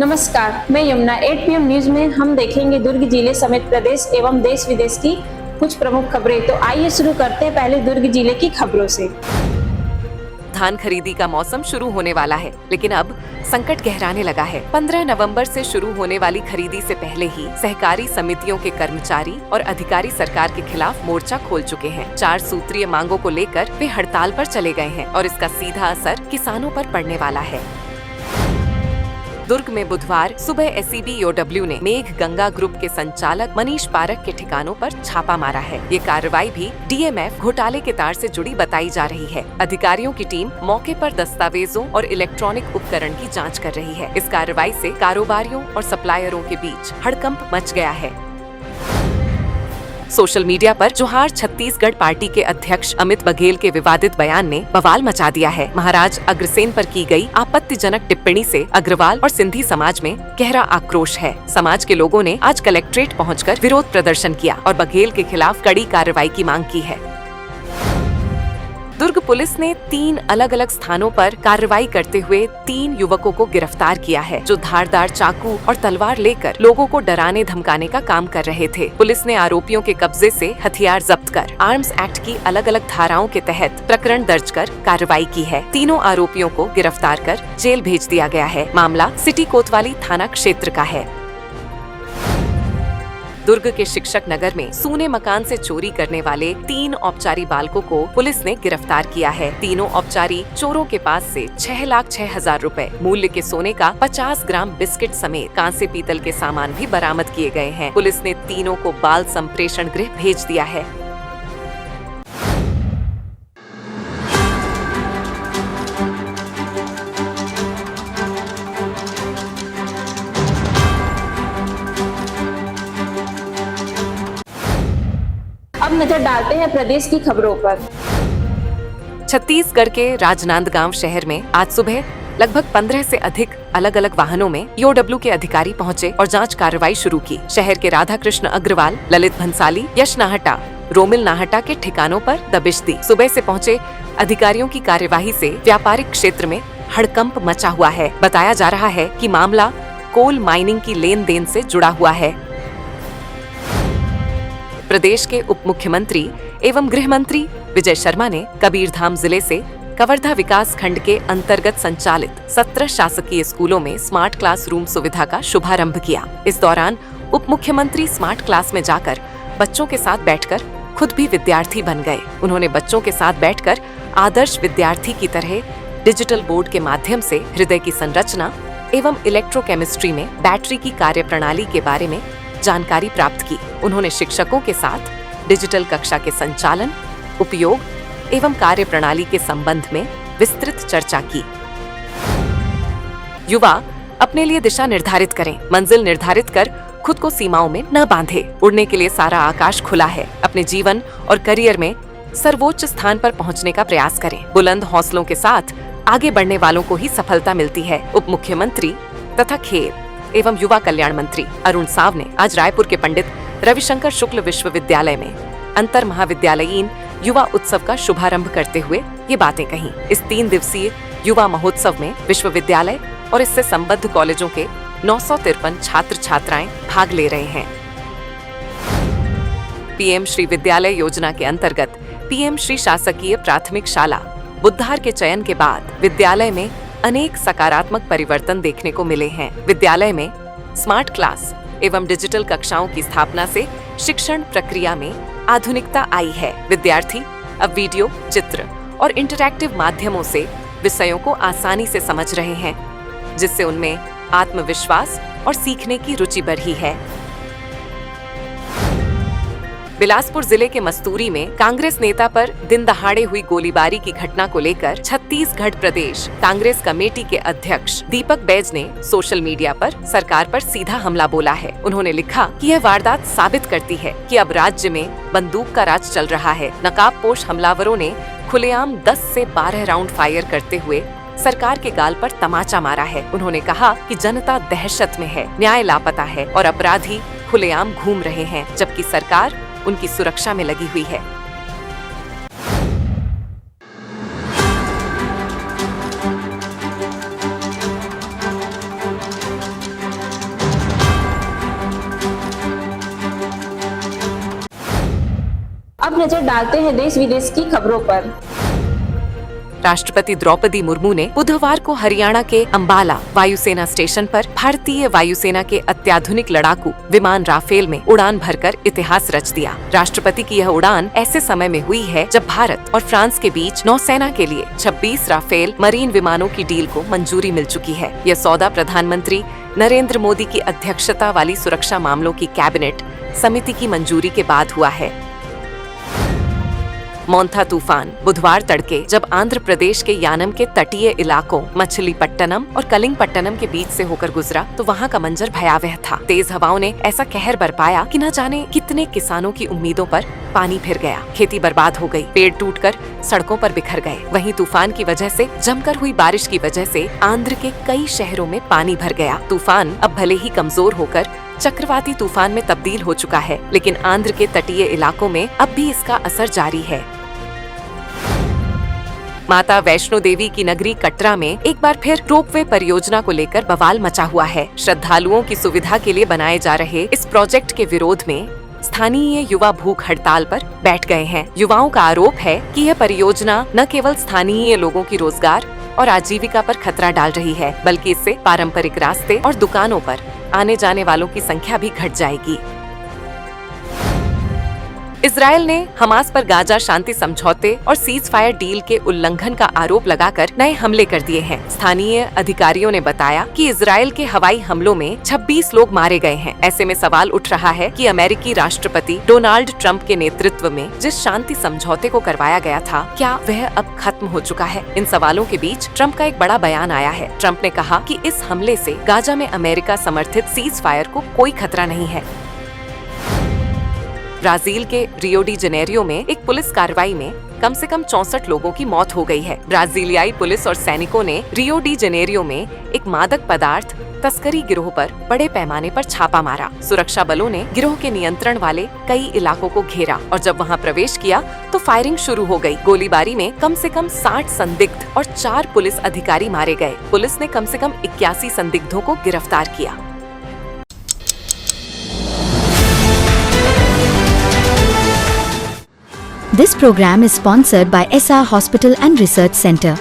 नमस्कार, मैं Yamuna 8 PM news में हम देखेंगे दुर्ग जिले समेत प्रदेश एवं देश विदेश की कुछ प्रमुख खबरें। तो आइए शुरू करते हैं पहले दुर्ग जिले की खबरों से। धान खरीदी का मौसम शुरू होने वाला है, लेकिन अब संकट गहराने लगा है। 15 नवंबर से शुरू होने वाली खरीदी से पहले ही सहकारी समितियों के कर्मचारी और अधिकारी सरकार के खिलाफ मोर्चा खोल चुके हैं। 4 सूत्रीय मांगों को लेकर वे हड़ताल पर चले गए हैं और इसका सीधा असर किसानों पर पड़ने वाला है। दुर्ग में बुधवार सुबह SEBOW ने मेघ गंगा ग्रुप के संचालक मनीष पारक के ठिकानों पर छापा मारा है। ये कार्रवाई भी DMF घोटाले के तार से जुड़ी बताई जा रही है। अधिकारियों की टीम मौके पर दस्तावेजों और इलेक्ट्रॉनिक उपकरण की जांच कर रही है। इस कार्रवाई से कारोबारियों और सप्लायरों के बीच हड़कंप मच गया है। सोशल मीडिया पर जोहार छत्तीसगढ़ पार्टी के अध्यक्ष अमित बघेल के विवादित बयान ने बवाल मचा दिया है। महाराज अग्रसेन पर की गई आपत्तिजनक टिप्पणी से अग्रवाल और सिंधी समाज में गहरा आक्रोश है। समाज के लोगों ने आज कलेक्ट्रेट पहुंचकर विरोध प्रदर्शन किया और बघेल के खिलाफ कड़ी कार्रवाई की मांग की है। दुर्ग पुलिस ने 3 अलग अलग स्थानों पर कार्रवाई करते हुए 3 युवकों को गिरफ्तार किया है, जो धारदार चाकू और तलवार लेकर लोगों को डराने धमकाने का काम कर रहे थे। पुलिस ने आरोपियों के कब्जे से हथियार जब्त कर आर्म्स एक्ट की अलग अलग धाराओं के तहत प्रकरण दर्ज कर कार्रवाई की है। तीनों आरोपियों को गिरफ्तार कर जेल भेज दिया गया है। मामला सिटी कोतवाली थाना क्षेत्र का है। दुर्ग के शिक्षक नगर में सूने मकान से चोरी करने वाले 3 औपचारी बालकों को पुलिस ने गिरफ्तार किया है। तीनों औपचारी चोरों के पास से 6,06,000 रुपए मूल्य के सोने का 50 ग्राम बिस्किट समेत कांसे पीतल के सामान भी बरामद किए गए हैं। पुलिस ने तीनों को बाल संप्रेषण गृह भेज दिया है। अब नजर डालते हैं प्रदेश की खबरों पर। छत्तीसगढ़ के राजनांदगांव शहर में आज सुबह लगभग 15 से अधिक अलग अलग वाहनों में EOW के अधिकारी पहुंचे और जांच कार्रवाई शुरू की। शहर के राधा कृष्ण अग्रवाल, ललित भंसाली, यश नाहटा, रोमिल नाहटा के ठिकानों पर दबिश दी। सुबह से पहुंचे अधिकारियों की कार्यवाही से व्यापारिक क्षेत्र में हड़कंप मचा हुआ है। बताया जा रहा है कि मामला कोल माइनिंग की लेन देन से जुड़ा हुआ है। प्रदेश के उप मुख्यमंत्री एवं गृह मंत्री विजय शर्मा ने कबीरधाम जिले से कवर्धा विकास खंड के अंतर्गत संचालित 17 शासकीय स्कूलों में स्मार्ट क्लासरूम सुविधा का शुभारंभ किया। इस दौरान उप मुख्यमंत्री स्मार्ट क्लास में जाकर बच्चों के साथ बैठकर खुद भी विद्यार्थी बन गए। उन्होंने बच्चों के साथ बैठकर आदर्श विद्यार्थी की तरह डिजिटल बोर्ड के माध्यम से हृदय की संरचना एवं इलेक्ट्रोकेमिस्ट्री में बैटरी की कार्यप्रणाली के बारे में जानकारी प्राप्त की। उन्होंने शिक्षकों के साथ डिजिटल कक्षा के संचालन, उपयोग एवं कार्यप्रणाली के संबंध में विस्तृत चर्चा की। युवा अपने लिए दिशा निर्धारित करें, मंजिल निर्धारित कर खुद को सीमाओं में न बांधे। उड़ने के लिए सारा आकाश खुला है। अपने जीवन और करियर में सर्वोच्च स्थान पर पहुंचने का प्रयास करें। बुलंद हौसलों के साथ आगे बढ़ने वालों को ही सफलता मिलती है। उप मुख्यमंत्री तथा खेल एवं युवा कल्याण मंत्री अरुण साव ने आज रायपुर के पंडित रविशंकर शुक्ल विश्वविद्यालय में अंतर महाविद्यालयीन युवा उत्सव का शुभारंभ करते हुए ये बातें कही। इस 3 दिवसीय युवा महोत्सव में विश्वविद्यालय और इससे संबद्ध कॉलेजों के 953 छात्र छात्राएं भाग ले रहे हैं। PM श्री विद्यालय योजना के अंतर्गत PM श्री शासकीय प्राथमिक शाला बुद्धार के चयन के बाद विद्यालय में अनेक सकारात्मक परिवर्तन देखने को मिले हैं। विद्यालय में स्मार्ट क्लास एवं डिजिटल कक्षाओं की स्थापना से शिक्षण प्रक्रिया में आधुनिकता आई है। विद्यार्थी अब वीडियो, चित्र और इंटरैक्टिव माध्यमों से विषयों को आसानी से समझ रहे हैं, जिससे उनमें आत्मविश्वास और सीखने की रुचि बढ़ी है। बिलासपुर जिले के मस्तूरी में कांग्रेस नेता पर दिन दहाड़े हुई गोलीबारी की घटना को लेकर छत्तीसगढ़ प्रदेश कांग्रेस कमेटी के अध्यक्ष दीपक बैज ने सोशल मीडिया पर सरकार पर सीधा हमला बोला है। उन्होंने लिखा कि यह वारदात साबित करती है कि अब राज्य में बंदूक का राज चल रहा है। नकाबपोश हमलावरों ने खुलेआम 10 से 12 राउंड फायर करते हुए सरकार के गाल पर तमाचा मारा है। उन्होंने कहा कि जनता दहशत में है, न्याय लापता है और अपराधी खुलेआम घूम रहे हैं, जबकि सरकार उनकी सुरक्षा में लगी हुई है। नजर डालते हैं देश विदेश की खबरों पर। राष्ट्रपति द्रौपदी मुर्मू ने बुधवार को हरियाणा के अंबाला वायुसेना स्टेशन पर भारतीय वायुसेना के अत्याधुनिक लड़ाकू विमान राफेल में उड़ान भरकर इतिहास रच दिया। राष्ट्रपति की यह उड़ान ऐसे समय में हुई है जब भारत और फ्रांस के बीच नौसेना के लिए 26 राफेल मरीन विमानों की डील को मंजूरी मिल चुकी है। यह सौदा प्रधानमंत्री नरेंद्र मोदी की अध्यक्षता वाली सुरक्षा मामलों की कैबिनेट समिति की मंजूरी के बाद हुआ है। मोंथा तूफान बुधवार तड़के जब आंध्र प्रदेश के यानम के तटीय इलाकों मछलीपट्टनम और कलिंगपट्टनम के बीच से होकर गुजरा तो वहां का मंजर भयावह था। तेज हवाओं ने ऐसा कहर बरपाया कि न जाने कितने किसानों की उम्मीदों पर पानी फिर गया। खेती बर्बाद हो गई, पेड़ टूटकर सड़कों पर बिखर गए। वहीं तूफान की वजह से जमकर हुई बारिश की वजह से आंध्र के कई शहरों में पानी भर गया। तूफान अब भले ही कमजोर होकर चक्रवाती तूफान में तब्दील हो चुका है, लेकिन आंध्र के तटीय इलाकों में अब भी इसका असर जारी है। माता वैष्णो देवी की नगरी कटरा में एक बार फिर रोपवे परियोजना को लेकर बवाल मचा हुआ है। श्रद्धालुओं की सुविधा के लिए बनाए जा रहे इस प्रोजेक्ट के विरोध में स्थानीय युवा भूख हड़ताल पर बैठ गए हैं। युवाओं का आरोप है कि यह परियोजना न केवल स्थानीय लोगों की रोजगार और आजीविका पर खतरा डाल रही है, बल्कि इससे पारंपरिक रास्ते और दुकानों पर आने जाने वालों की संख्या भी घट जाएगी। इजरायल ने हमास पर गाजा शांति समझौते और सीज फायर डील के उल्लंघन का आरोप लगाकर नए हमले कर दिए हैं। स्थानीय अधिकारियों ने बताया कि इजरायल के हवाई हमलों में 26 लोग मारे गए हैं। ऐसे में सवाल उठ रहा है कि अमेरिकी राष्ट्रपति डोनाल्ड ट्रंप के नेतृत्व में जिस शांति समझौते को करवाया गया था, क्या वह अब खत्म हो चुका है? इन सवालों के बीच ट्रंप का एक बड़ा बयान आया है। ट्रंप ने कहा कि इस हमले से गाजा में अमेरिका समर्थित सीज फायर को कोई खतरा नहीं है। ब्राजील के रियो डी जेनेरियो में एक पुलिस कार्रवाई में कम से कम 64 लोगों की मौत हो गई है। ब्राजीलियाई पुलिस और सैनिकों ने रियो डी जेनेरियो में एक मादक पदार्थ तस्करी गिरोह पर बड़े पैमाने पर छापा मारा। सुरक्षा बलों ने गिरोह के नियंत्रण वाले कई इलाकों को घेरा और जब वहां प्रवेश किया तो फायरिंग शुरू हो गई। गोलीबारी में कम से कम 60 संदिग्ध और 4 पुलिस अधिकारी मारे गए। पुलिस ने कम से कम 81 संदिग्धों को गिरफ्तार किया। This program is sponsored by SR Hospital and Research Center.